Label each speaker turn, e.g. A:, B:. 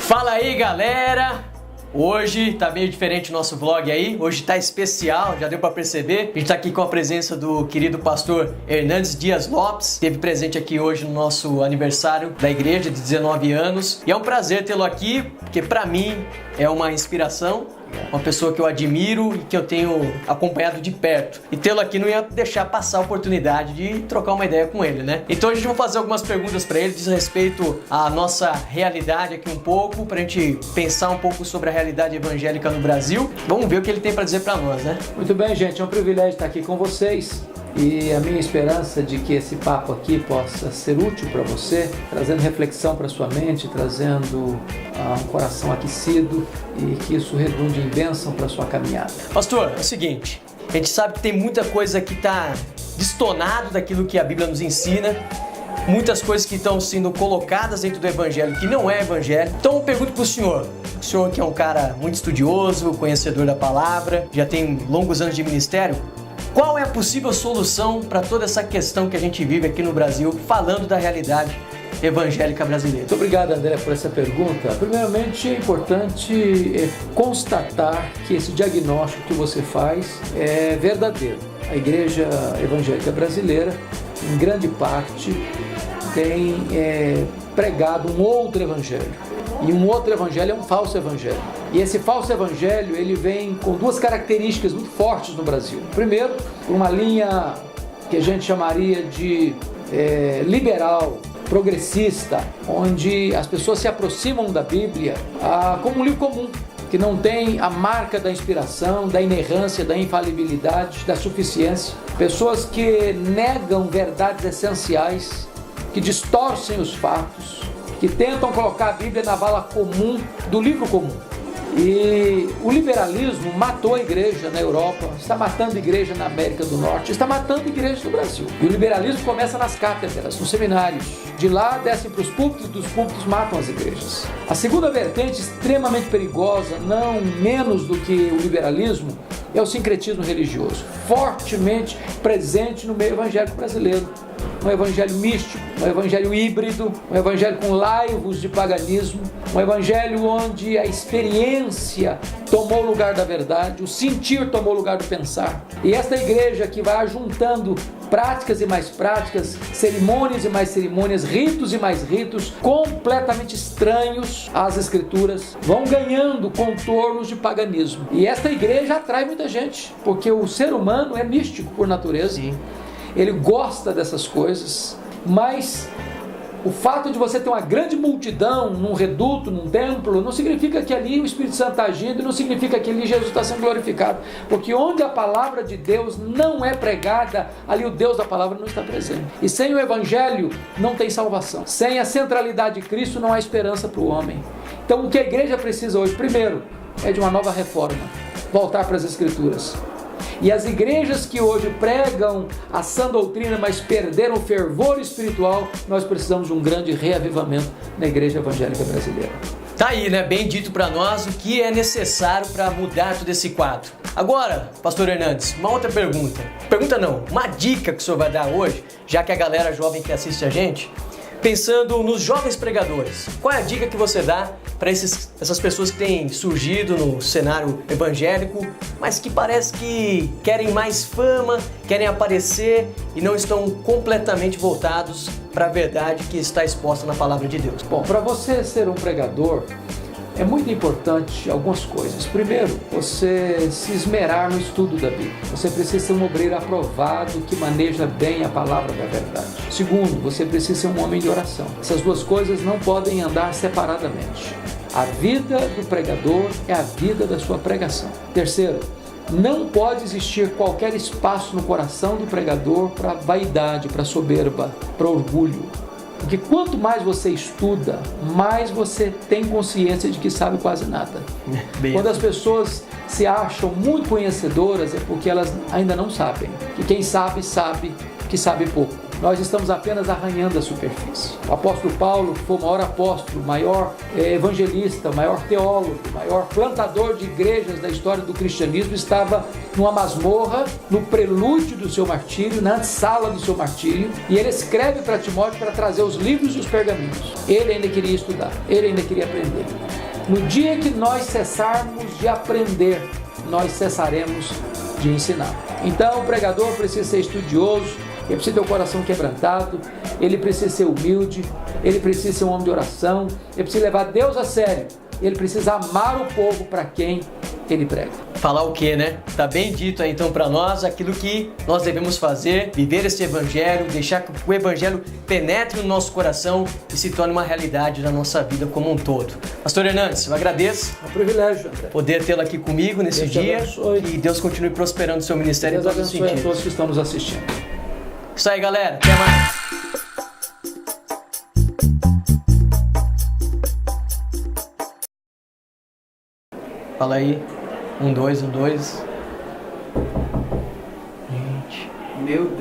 A: Fala aí, galera! Hoje tá meio diferente o nosso vlog aí, hoje tá especial, já deu pra perceber. A gente tá aqui com a presença do querido pastor Hernandes Dias Lopes, esteve presente aqui hoje no nosso aniversário da igreja de 19 anos. E é um prazer tê-lo aqui, porque pra mim é uma inspiração, uma pessoa que eu admiro e que eu tenho acompanhado de perto. E tê-lo aqui não ia deixar passar a oportunidade de trocar uma ideia com ele, né? Então a gente vai fazer algumas perguntas para ele, diz respeito à nossa realidade aqui um pouco, pra gente pensar um pouco sobre a realidade evangélica no Brasil. Vamos ver o que ele tem para dizer para nós, né?
B: Muito bem, gente, é um privilégio estar aqui com vocês. E a minha esperança de que esse papo aqui possa ser útil para você, trazendo reflexão para sua mente, trazendo um coração aquecido e que isso redunde em bênção para sua caminhada.
A: Pastor, é o seguinte, a gente sabe que tem muita coisa que está destonado daquilo que a Bíblia nos ensina, muitas coisas que estão sendo colocadas dentro do Evangelho que não é Evangelho. Então eu pergunto para o senhor que é um cara muito estudioso, conhecedor da palavra, já tem longos anos de ministério, qual é a possível solução para toda essa questão que a gente vive aqui no Brasil, falando da realidade evangélica brasileira?
B: Muito obrigado, André, por essa pergunta. Primeiramente, é importante constatar que esse diagnóstico que você faz é verdadeiro. A Igreja Evangélica Brasileira, em grande parte, tem pregado um outro evangelho. E um outro evangelho é um falso evangelho. E esse falso evangelho, ele vem com duas características muito fortes no Brasil. Primeiro, uma linha que a gente chamaria de liberal, progressista, onde as pessoas se aproximam da Bíblia como um livro comum, que não tem a marca da inspiração, da inerrância, da infalibilidade, da suficiência. Pessoas que negam verdades essenciais, que distorcem os fatos, que tentam colocar a Bíblia na vala comum do livro comum. E o liberalismo matou a igreja na Europa, está matando a igreja na América do Norte, está matando a igreja no Brasil. E o liberalismo começa nas cátedras, nos seminários. De lá descem para os púlpitos, dos púlpitos matam as igrejas. A segunda vertente, extremamente perigosa, não menos do que o liberalismo, é o sincretismo religioso, fortemente presente no meio evangélico brasileiro. Um evangelho místico, um evangelho híbrido, um evangelho com laivos de paganismo, um evangelho onde a experiência tomou o lugar da verdade, o sentir tomou o lugar do pensar. E esta igreja que vai ajuntando práticas e mais práticas, cerimônias e mais cerimônias, ritos e mais ritos, completamente estranhos às Escrituras, vão ganhando contornos de paganismo. E esta igreja atrai muita gente, porque o ser humano é místico por natureza.
A: Sim.
B: Ele gosta dessas coisas, mas o fato de você ter uma grande multidão num reduto, num templo, não significa que ali o Espírito Santo está agindo, não significa que ali Jesus está sendo glorificado, porque onde a palavra de Deus não é pregada, ali o Deus da palavra não está presente. E sem o Evangelho não tem salvação. Sem a centralidade de Cristo não há esperança para o homem. Então o que a igreja precisa hoje, primeiro, é de uma nova reforma, voltar para as Escrituras. E as igrejas que hoje pregam a sã doutrina, mas perderam o fervor espiritual, nós precisamos de um grande reavivamento na igreja evangélica brasileira.
A: Tá aí, né? Bem dito para nós o que é necessário para mudar todo esse quadro. Agora, pastor Hernandes, uma outra pergunta. Pergunta não, uma dica que o senhor vai dar hoje, já que a galera jovem que assiste a gente, pensando nos jovens pregadores, qual é a dica que você dá para essas pessoas que têm surgido no cenário evangélico, mas que parece que querem mais fama, querem aparecer e não estão completamente voltados para a verdade que está exposta na palavra de Deus?
B: Bom, para você ser um pregador, é muito importante algumas coisas. Primeiro, você se esmerar no estudo da Bíblia. Você precisa ser um obreiro aprovado que maneja bem a palavra da verdade. Segundo, você precisa ser um homem de oração. Essas duas coisas não podem andar separadamente. A vida do pregador é a vida da sua pregação. Terceiro, não pode existir qualquer espaço no coração do pregador para vaidade, para soberba, para orgulho. Porque quanto mais você estuda, mais você tem consciência de que sabe quase nada. Quando as pessoas se acham muito conhecedoras, é porque elas ainda não sabem. E quem sabe, sabe que sabe pouco. nós estamos apenas arranhando a superfície. O apóstolo Paulo foi o maior apóstolo, o maior evangelista, o maior teólogo, o maior plantador de igrejas da história do cristianismo, estava numa masmorra, no prelúdio do seu martírio, na sala do seu martírio, e ele escreve para Timóteo para trazer os livros e os pergaminhos. Ele ainda queria estudar, ele ainda queria aprender. No dia que nós cessarmos de aprender, nós cessaremos de ensinar. Então o pregador precisa ser estudioso, ele precisa ter o coração quebrantado, ele precisa ser humilde, ele precisa ser um homem de oração, ele precisa levar Deus a sério, ele precisa amar o povo para quem ele prega.
A: Falar o quê, né? Tá bem dito aí então para nós aquilo que nós devemos fazer, viver esse evangelho, deixar que o evangelho penetre no nosso coração e se torne uma realidade na nossa vida como um todo. Pastor Hernandes, eu agradeço.
B: É um privilégio, André.
A: Poder tê-lo aqui comigo nesse dia. E Deus continue prosperando o seu ministério em todos os sentidos.
B: Deus abençoe a todos que estamos assistindo.
A: Isso aí, galera. Até mais. Fala aí. 1, 2, 1, 2. Gente.
B: Meu Deus.